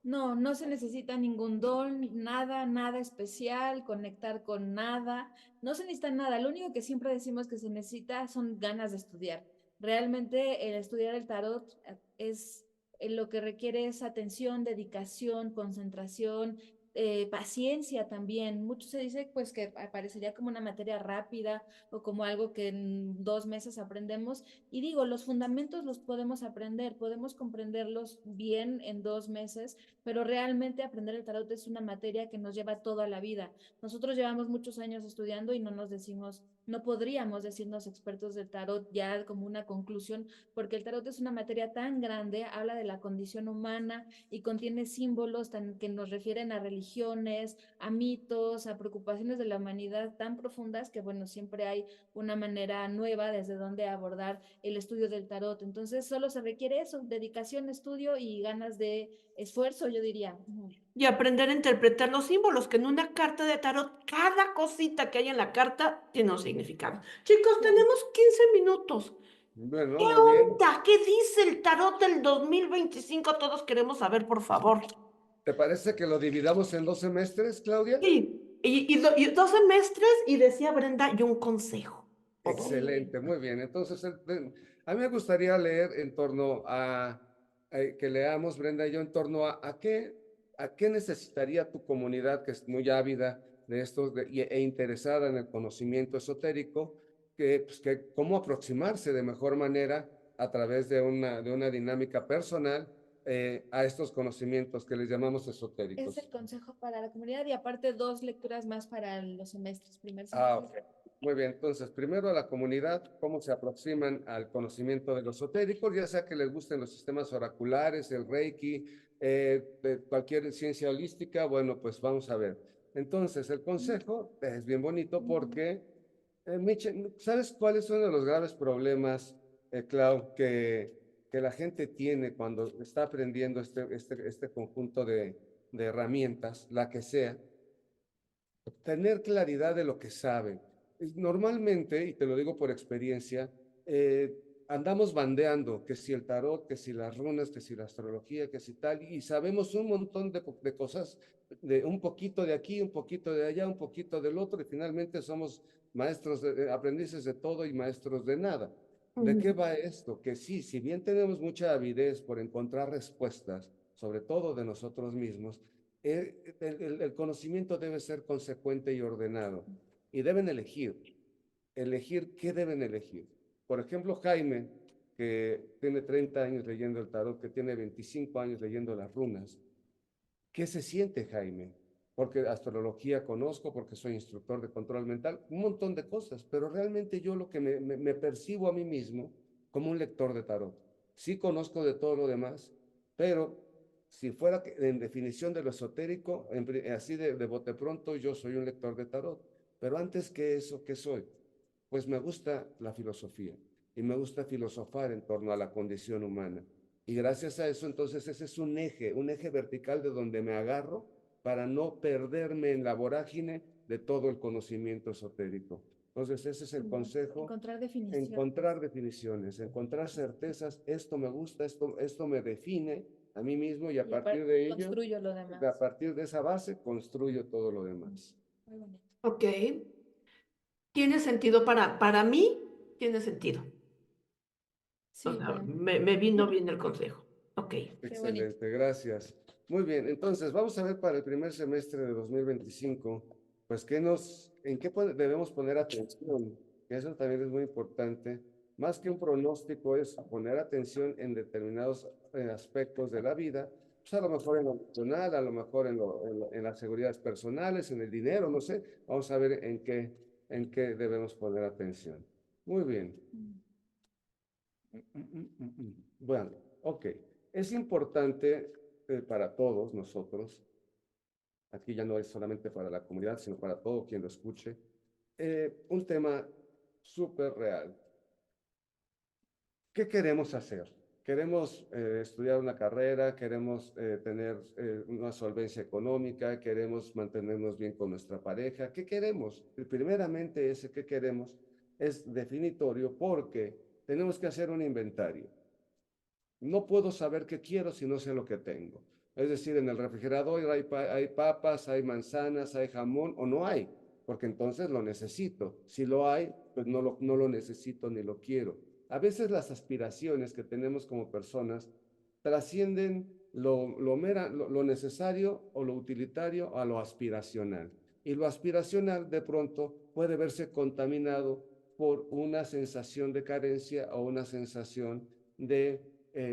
No, no se necesita ningún don, nada, nada especial, conectar con nada, no se necesita nada. Lo único que siempre decimos que se necesita son ganas de estudiar. Realmente el estudiar el tarot es lo que requiere es atención, dedicación, concentración, paciencia también. Mucho se dice pues que parecería como una materia rápida o como algo que en 2 meses aprendemos. Y digo, los fundamentos los podemos aprender, podemos comprenderlos bien en 2 meses, pero realmente aprender el tarot es una materia que nos lleva toda la vida. Nosotros llevamos muchos años estudiando y no nos decimos, no podríamos decirnos expertos del tarot ya como una conclusión, porque el tarot es una materia tan grande, habla de la condición humana y contiene símbolos que nos refieren a religiones, a mitos, a preocupaciones de la humanidad tan profundas que, bueno, siempre hay una manera nueva desde donde abordar el estudio del tarot. Entonces, solo se requiere eso, dedicación, estudio y ganas de esfuerzo, yo diría. Y aprender a interpretar los símbolos, que en una carta de tarot, cada cosita que hay en la carta tiene un significado. Chicos, Claro. tenemos 15 minutos. ¿Qué Bueno, muy bien. onda? ¿Qué dice el tarot del 2025? Todos queremos saber, por favor. ¿Te parece que lo dividamos en 2 semestres, Claudia? Sí, y 2 semestres y decía Brenda, y un consejo. Excelente, muy bien. Entonces, a mí me gustaría leer en torno que leamos, Brenda y yo, en torno a qué necesitaría tu comunidad, que es muy ávida de estos e interesada en el conocimiento esotérico, pues, cómo aproximarse de mejor manera a través de una dinámica personal a estos conocimientos que les llamamos Es el esotéricos. consejo para la comunidad y aparte 2 lecturas más para los semestres, primer Ah, semestre. ok. Muy bien, entonces, primero a la comunidad, cómo se aproximan al conocimiento de los esotéricos, ya sea que les gusten los sistemas oraculares, el Reiki, de cualquier ciencia holística, bueno, pues vamos a ver. Entonces, el consejo es bien bonito porque, ¿sabes cuáles son los graves problemas, Clau, que la gente tiene cuando está aprendiendo este conjunto de herramientas, la que sea? Tener claridad de lo que saben. Normalmente, y te lo digo por experiencia, andamos bandeando que si el tarot, que si las runas, que si la astrología, que si tal, y sabemos un montón de cosas, de un poquito de aquí, un poquito de allá, un poquito del otro, y finalmente somos maestros, aprendices de todo y maestros de nada. ¿De qué va esto? Que sí, si bien tenemos mucha avidez por encontrar respuestas, sobre todo de nosotros mismos, el conocimiento debe ser consecuente y ordenado. Y deben elegir qué deben elegir. Por ejemplo, Jaime, que tiene 30 años leyendo el tarot, que tiene 25 años leyendo las runas, ¿qué se siente, Jaime? Porque astrología conozco, porque soy instructor de control mental, un montón de cosas, pero realmente yo lo que me percibo a mí mismo como un lector de tarot. Sí conozco de todo lo demás, pero si fuera en definición de lo esotérico, así de bote pronto, yo soy un lector de tarot. Pero antes que eso, ¿qué soy? Pues me gusta la filosofía y me gusta filosofar en torno a la condición humana. Y gracias a eso, entonces, ese es un eje vertical de donde me agarro para no perderme en la vorágine de todo el conocimiento esotérico. Entonces, ese es el consejo. Encontrar definición. Encontrar definiciones, encontrar certezas, esto me gusta, esto me define a mí mismo y a partir de ello, construyo lo demás. a partir de esa base, construyo todo lo demás. Muy bonito. Ok. Tiene sentido para mí, tiene sentido. Sí, O sea, bien. me vino bien el consejo. Ok. Excelente, gracias. Muy bien, entonces vamos a ver para el primer semestre de 2025, pues en qué debemos poner atención, que eso también es muy importante. Más que un pronóstico es poner atención en determinados aspectos de la vida, pues a lo mejor en lo emocional, a lo mejor en las seguridades personales, en el dinero, no sé. Vamos a ver en qué debemos poner atención. Muy bien. Bueno, ok. Es importante para todos nosotros, aquí ya no es solamente para la comunidad, sino para todo quien lo escuche, un tema súper real. ¿Qué queremos hacer? Queremos estudiar una carrera, queremos tener una solvencia económica, queremos mantenernos bien con nuestra pareja. ¿Qué queremos? Primeramente ese qué queremos es definitorio porque tenemos que hacer un inventario. No puedo saber qué quiero si no sé lo que tengo. Es decir, en el refrigerador hay papas, hay manzanas, hay jamón o no hay, porque entonces lo necesito. Si lo hay, pues no lo necesito ni lo quiero. A veces las aspiraciones que tenemos como personas trascienden lo necesario o lo utilitario a lo aspiracional. Y lo aspiracional de pronto puede verse contaminado por una sensación de carencia o una sensación de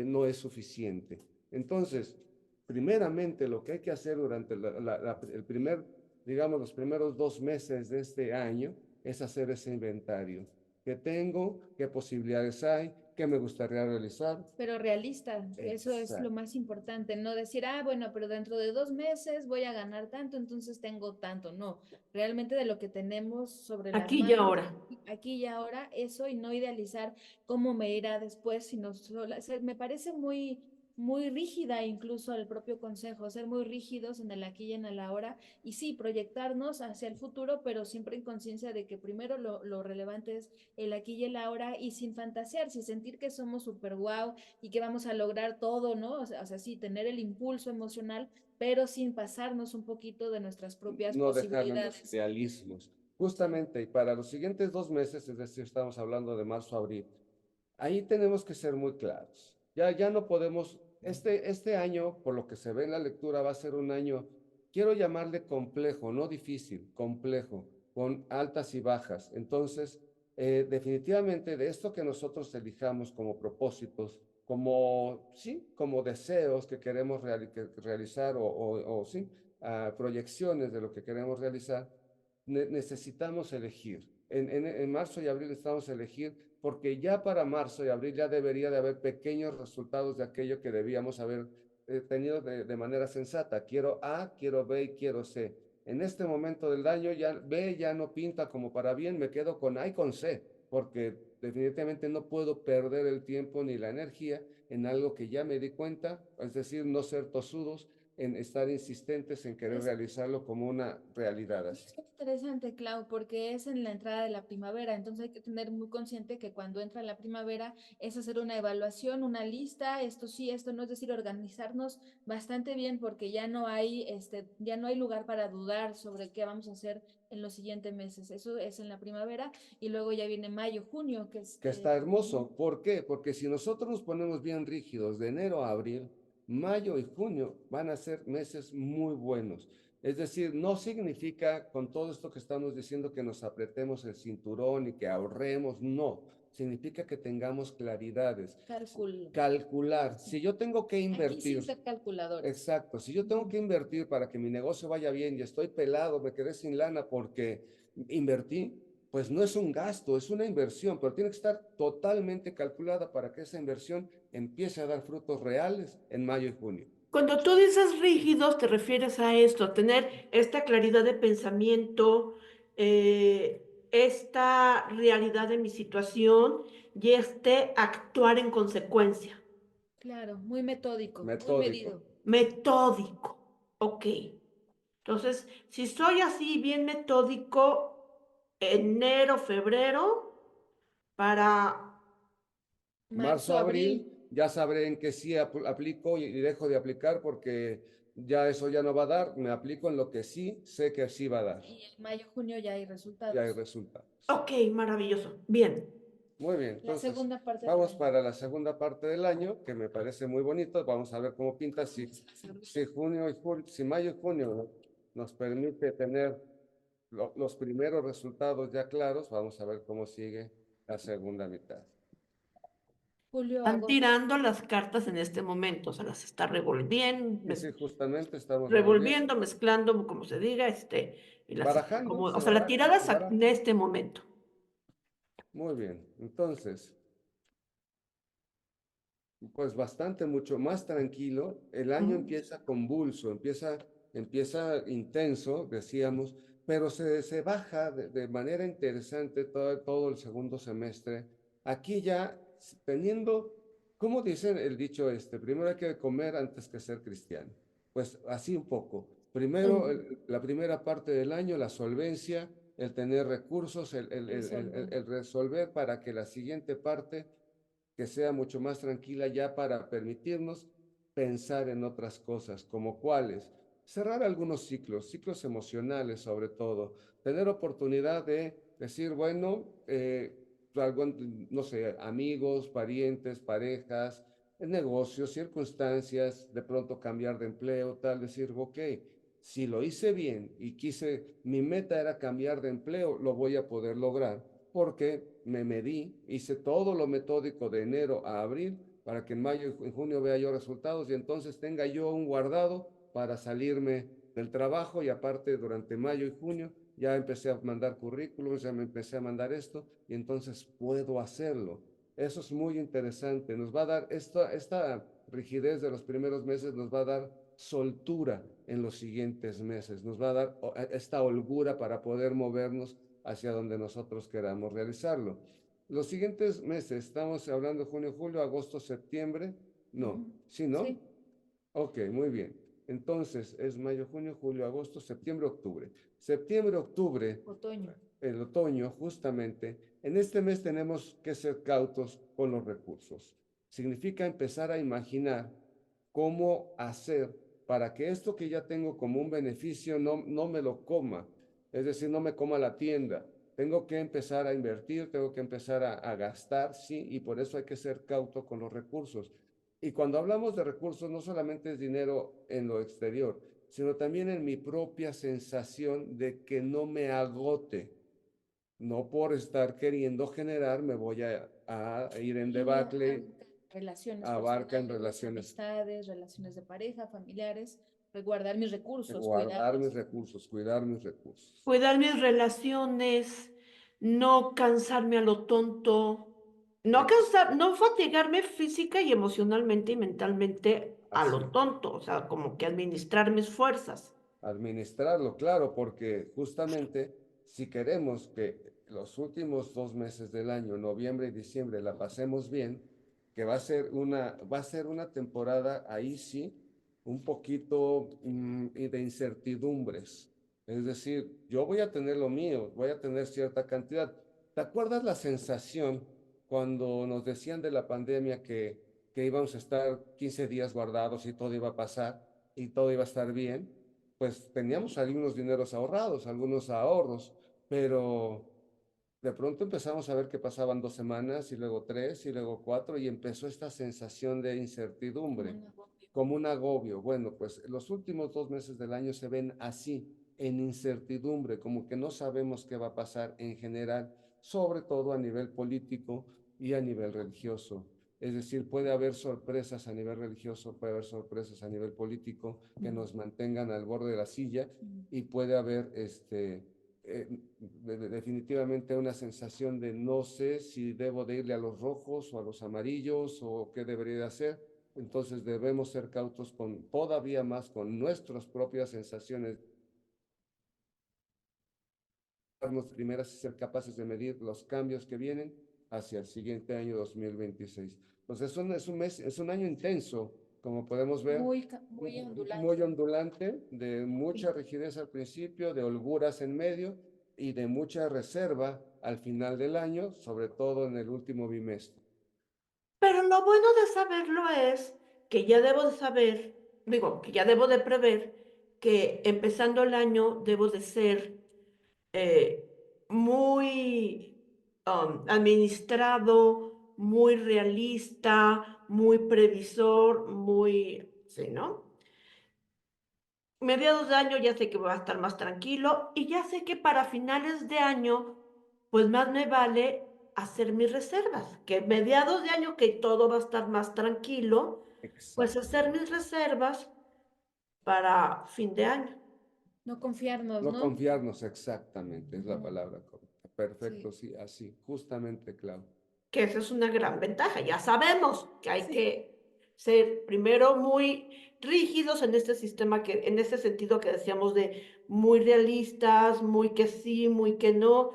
no es suficiente. Entonces, primeramente lo que hay que hacer durante los primeros 2 meses de este año es hacer ese inventario. ¿Qué tengo? ¿Qué posibilidades hay? ¿Qué me gustaría realizar? Pero realista, eso es lo más importante, no decir, bueno, pero dentro de 2 meses voy a ganar tanto, entonces tengo tanto. No, realmente de lo que tenemos sobre las Aquí y manos, ahora. aquí y ahora, eso, y no idealizar cómo me irá después, sino me parece muy rígida incluso el propio consejo, ser muy rígidos en el aquí y en el ahora, y sí, proyectarnos hacia el futuro, pero siempre en conciencia de que primero lo relevante es el aquí y el ahora, y sin fantasear, sin sentir que somos súper guau y que vamos a lograr todo, ¿no? O sea, sí, tener el impulso emocional, pero sin pasarnos un poquito de nuestras propias no dejarlo en posibilidades. los idealismos. Justamente, y para los siguientes 2 meses, es decir, estamos hablando de marzo a abril, ahí tenemos que ser muy claros. Ya no podemos, este año, por lo que se ve en la lectura, va a ser un año, quiero llamarle complejo, no difícil, complejo, con altas y bajas. Entonces, definitivamente de esto que nosotros elijamos como propósitos, como deseos que queremos realizar o sí, proyecciones de lo que queremos realizar, necesitamos elegir. En marzo y abril necesitamos elegir porque ya para marzo y abril ya debería de haber pequeños resultados de aquello que debíamos haber tenido de manera sensata. Quiero A, quiero B y quiero C. En este momento del año ya B ya no pinta como para bien, me quedo con A y con C, porque definitivamente no puedo perder el tiempo ni la energía en algo que ya me di cuenta, es decir, no ser tosudos, en estar insistentes en querer realizarlo como una realidad. Así. Es interesante, Clau, porque es en la entrada de la primavera, entonces hay que tener muy consciente que cuando entra la primavera es hacer una evaluación, una lista, esto sí, esto no, es decir, organizarnos bastante bien porque ya no hay lugar para dudar sobre qué vamos a hacer en los siguientes meses. Eso es en la primavera y luego ya viene mayo, junio, que está hermoso. ¿Por qué? Porque si nosotros nos ponemos bien rígidos de enero a abril, mayo y junio van a ser meses muy buenos. Es decir, no significa con todo esto que estamos diciendo que nos apretemos el cinturón y que ahorremos, no. Significa que tengamos claridades. Calcular. Si yo tengo que invertir. Aquí sin ser calculadores. Exacto. Si yo tengo que invertir para que mi negocio vaya bien y estoy pelado, me quedé sin lana porque invertí, pues no es un gasto, es una inversión, pero tiene que estar totalmente calculada para que esa inversión empiece a dar frutos reales en mayo y junio. Cuando tú dices rígidos, te refieres a esto, a tener esta claridad de pensamiento, esta realidad de mi situación y actuar en consecuencia. Claro, muy metódico, muy metódico. medido. Metódico. Ok. Entonces, si soy así bien metódico, enero, febrero, para... Marzo, Marzo, abril. abril, ya sabré en qué sí aplico y dejo de aplicar porque ya eso ya no va a dar. Me aplico en lo que sí sé que sí va a dar. Y en mayo, junio ya hay Ya hay resultados. resultados. Ok, maravilloso. Bien. Muy bien, La entonces segunda parte del vamos año. para la segunda parte del año, que me parece muy bonito. Vamos a ver cómo pinta. Si junio y julio, si mayo y junio nos permite tener los primeros resultados ya claros, vamos a ver cómo sigue la segunda mitad. Julio, Están agosto. tirando las cartas en este momento, se las está revolviendo, Y sí, justamente estamos revolviendo, revolviendo, mezclando, como se diga, y las está barajando, como, se o sea, la baraja, tirada se es baraja. en este momento. Muy bien, entonces, pues bastante, mucho más tranquilo. El año Ujú. empieza convulso, empieza intenso, decíamos, pero se baja de manera interesante todo el segundo semestre. Aquí ya teniendo, ¿cómo dicen el dicho este? Primero hay que comer antes que ser cristiano. Pues así un poco. Primero, Mm. la primera parte del año, la solvencia, el tener recursos, Resolver. el resolver para que la siguiente parte que sea mucho más tranquila ya para permitirnos pensar en otras cosas, como cuáles. Cerrar algunos ciclos emocionales sobre todo, tener oportunidad de decir, bueno, algo, no sé, amigos, parientes, parejas, negocios, circunstancias, de pronto cambiar de empleo, tal, decir, ok, si lo hice bien y mi meta era cambiar de empleo, lo voy a poder lograr porque me medí, hice todo lo metódico de enero a abril para que en mayo y en junio vea yo resultados y entonces tenga yo un guardado para salirme del trabajo y aparte durante mayo y junio ya empecé a mandar currículums, ya me empecé a mandar esto y entonces puedo hacerlo. Eso es muy interesante, nos va a dar esta rigidez de los primeros meses, nos va a dar soltura en los siguientes meses, nos va a dar esta holgura para poder movernos hacia donde nosotros queramos realizarlo. Los siguientes meses, estamos hablando de junio, julio, agosto, septiembre. No, Ujú. ¿sí, no? Sí, Ok, muy bien. Entonces es mayo, junio, julio, agosto, septiembre, octubre. Septiembre, octubre, otoño. el otoño, justamente. En este mes tenemos que ser cautos con los recursos. Significa empezar a imaginar cómo hacer para que esto que ya tengo como un beneficio no me lo coma, es decir, no me coma la tienda. Tengo que empezar a invertir, tengo que empezar a gastar, sí, y por eso hay que ser cauto con los recursos. Y cuando hablamos de recursos, no solamente es dinero en lo exterior, sino también en mi propia sensación de que no me agote. No por estar queriendo generar me voy a ir en Y debacle, abarca relaciones abarca en personales, relaciones, amistades, relaciones de pareja, familiares, resguardar mis recursos, guardar mis cuidarlos. recursos, cuidar mis recursos. Cuidar mis relaciones, no cansarme a lo tonto, no fatigarme física y emocionalmente y mentalmente a Así, lo tonto, o sea, como que administrar mis fuerzas. administrarlo, claro, porque justamente si queremos que los últimos 2 meses del año, noviembre y diciembre, la pasemos bien, que va a ser una temporada ahí sí, un poquito de incertidumbres. Es decir, yo voy a tener lo mío, voy a tener cierta cantidad. ¿Te acuerdas la sensación cuando nos decían de la pandemia que íbamos a estar 15 días guardados y todo iba a pasar y todo iba a estar bien? Pues teníamos algunos dineros ahorrados, algunos ahorros, pero de pronto empezamos a ver que pasaban 2 semanas y luego 3 y luego 4 y empezó esta sensación de Como incertidumbre, un agobio. como un agobio. Bueno, pues los últimos 2 meses del año se ven así, en incertidumbre, como que no sabemos qué va a pasar en general, sobre todo a nivel político y a nivel religioso. Es decir, puede haber sorpresas a nivel religioso, puede haber sorpresas a nivel político que nos mantengan al borde de la silla y puede haber definitivamente una sensación de no sé si debo de irle a los rojos o a los amarillos o qué debería de hacer. Entonces debemos ser cautos todavía más con nuestras propias sensaciones primeras y ser capaces de medir los cambios que vienen hacia el siguiente año 2026. Pues es un año intenso, como podemos ver, Muy ondulante. muy ondulante, de mucha rigidez al principio, de holguras en medio y de mucha reserva al final del año, sobre todo en el último bimestre. Pero lo bueno de saberlo es que ya debo de saber, digo, que ya debo de prever que empezando el año debo de ser eh, muy administrado, muy realista, muy previsor, muy, sí, ¿no? Mediados de año ya sé que voy a estar más tranquilo y ya sé que para finales de año, pues más me vale hacer mis reservas, que mediados de año que todo va a estar más tranquilo, pues Exacto. hacer mis reservas para fin de año. No confiarnos, No ¿no? confiarnos exactamente, es la Ujú. palabra correcta. Perfecto, Sí. sí, así, justamente, Clau. Que esa es una gran ventaja. Ya sabemos que hay Sí. que ser primero muy rígidos en este sistema, en este sentido que decíamos de muy realistas, muy que sí, muy que no.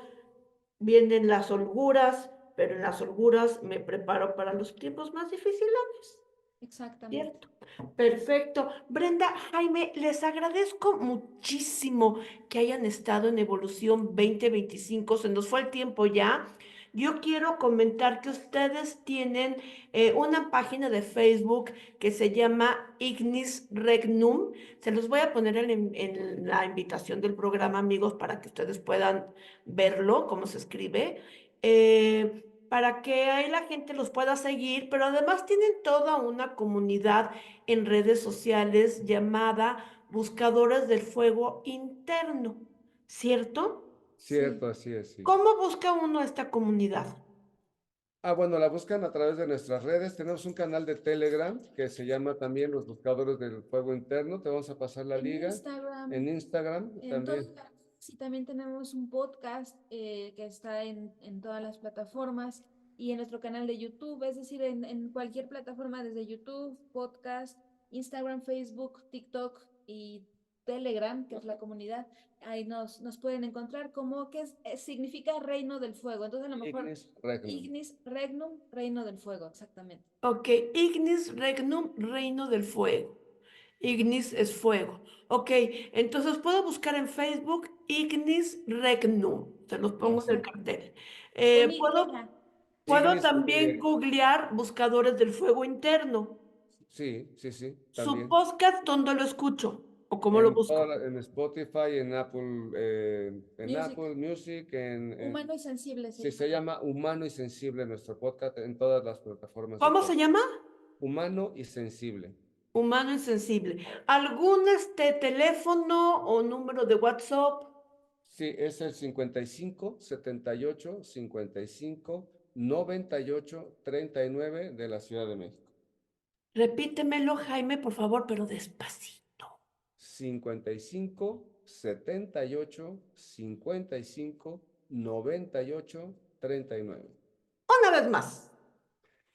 Vienen las holguras, pero en las holguras me preparo para los tiempos más difíciles, Exactamente. ¿cierto? Perfecto. Brenda, Jaime, les agradezco muchísimo que hayan estado en Evolución 2025. Se nos fue el tiempo ya. Yo quiero comentar que ustedes tienen una página de Facebook que se llama Ignis Regnum. Se los voy a poner en la invitación del programa, amigos, para que ustedes puedan verlo, cómo se escribe. Para que ahí la gente los pueda seguir, pero además tienen toda una comunidad en redes sociales llamada Buscadores del Fuego Interno, ¿cierto? Cierto, Sí. así es, sí. ¿Cómo busca uno esta comunidad? Bueno, la buscan a través de nuestras redes. Tenemos un canal de Telegram que se llama también Los Buscadores del Fuego Interno. Te vamos a pasar la En liga. En Instagram, Instagram en también. sí, también tenemos un podcast que está en todas las plataformas y en nuestro canal de YouTube, es decir, en cualquier plataforma desde YouTube, podcast, Instagram, Facebook, TikTok y Telegram, que es la comunidad. Ahí nos pueden encontrar como que significa reino del fuego. Entonces, a lo mejor Ignis Regnum. Ignis Regnum, reino del fuego, exactamente. Ok, Ignis Regnum, Reino del Fuego. Ignis es fuego. Ok, entonces puedo buscar en Facebook Ignis Regnum. Se los pongo en el Exacto. cartel. Con Y. Puedo Ignis con también Y. googlear Buscadores del Fuego Interno. Sí, sí, sí, Su también. podcast, ¿dónde lo escucho? ¿O cómo lo busco? En Spotify, en Music. Apple Music, Humano y sensible se sí, se llama. llama Humano y Sensible nuestro podcast en todas las plataformas de ¿Cómo se podcast. llama? Humano y Sensible. Humano Insensible. ¿Algún teléfono o número de WhatsApp? Sí, es el 55 78 55 98 39 de la Ciudad de México. Repítemelo, Jaime, por favor, pero despacito. 55 78 55 98 39. Una vez más.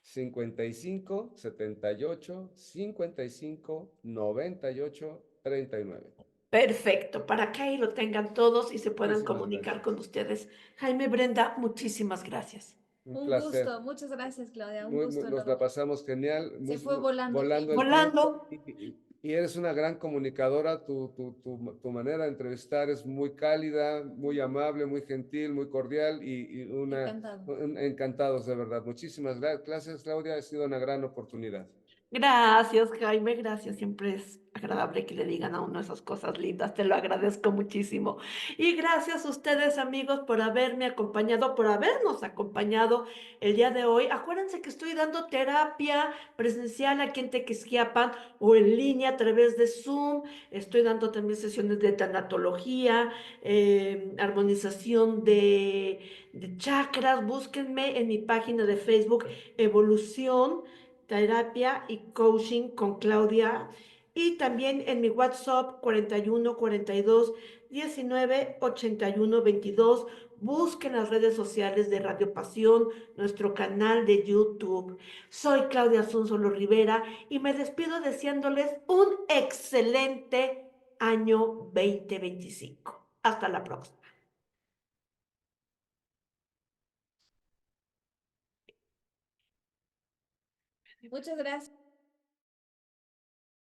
55 78 55 98 39. Perfecto, para que ahí lo tengan todos y se puedan Muchísimas comunicar con gracias. ustedes. Jaime, Brenda, muchísimas gracias. Un Un placer. gusto. Muchas gracias, Claudia. Un gusto Nos la enorme. pasamos genial, Se fue volando el volando tiempo. el tiempo Volando. y eres una gran comunicadora. Tu manera de entrevistar es muy cálida, muy amable, muy gentil, muy cordial Encantado. Encantados de verdad. Muchísimas gracias, Claudia. Ha sido una gran oportunidad. Gracias, Jaime, gracias. Siempre es agradable que le digan a uno esas cosas lindas. Te lo agradezco muchísimo. Y gracias a ustedes, amigos, por haberme acompañado, por habernos acompañado el día de hoy. Acuérdense que estoy dando terapia presencial aquí en Tequisquiapan o en línea a través de Zoom. Estoy dando también sesiones de tanatología, armonización de chakras. Búsquenme en mi página de Facebook, Evolución Terapia y Coaching con Claudia, y también en mi WhatsApp 41 42 19 81 22. Busquen las redes sociales de Radio Pasión, nuestro canal de YouTube. Soy Claudia Sonsolo Rivera y me despido deseándoles un excelente año 2025. Hasta la próxima. Muchas gracias.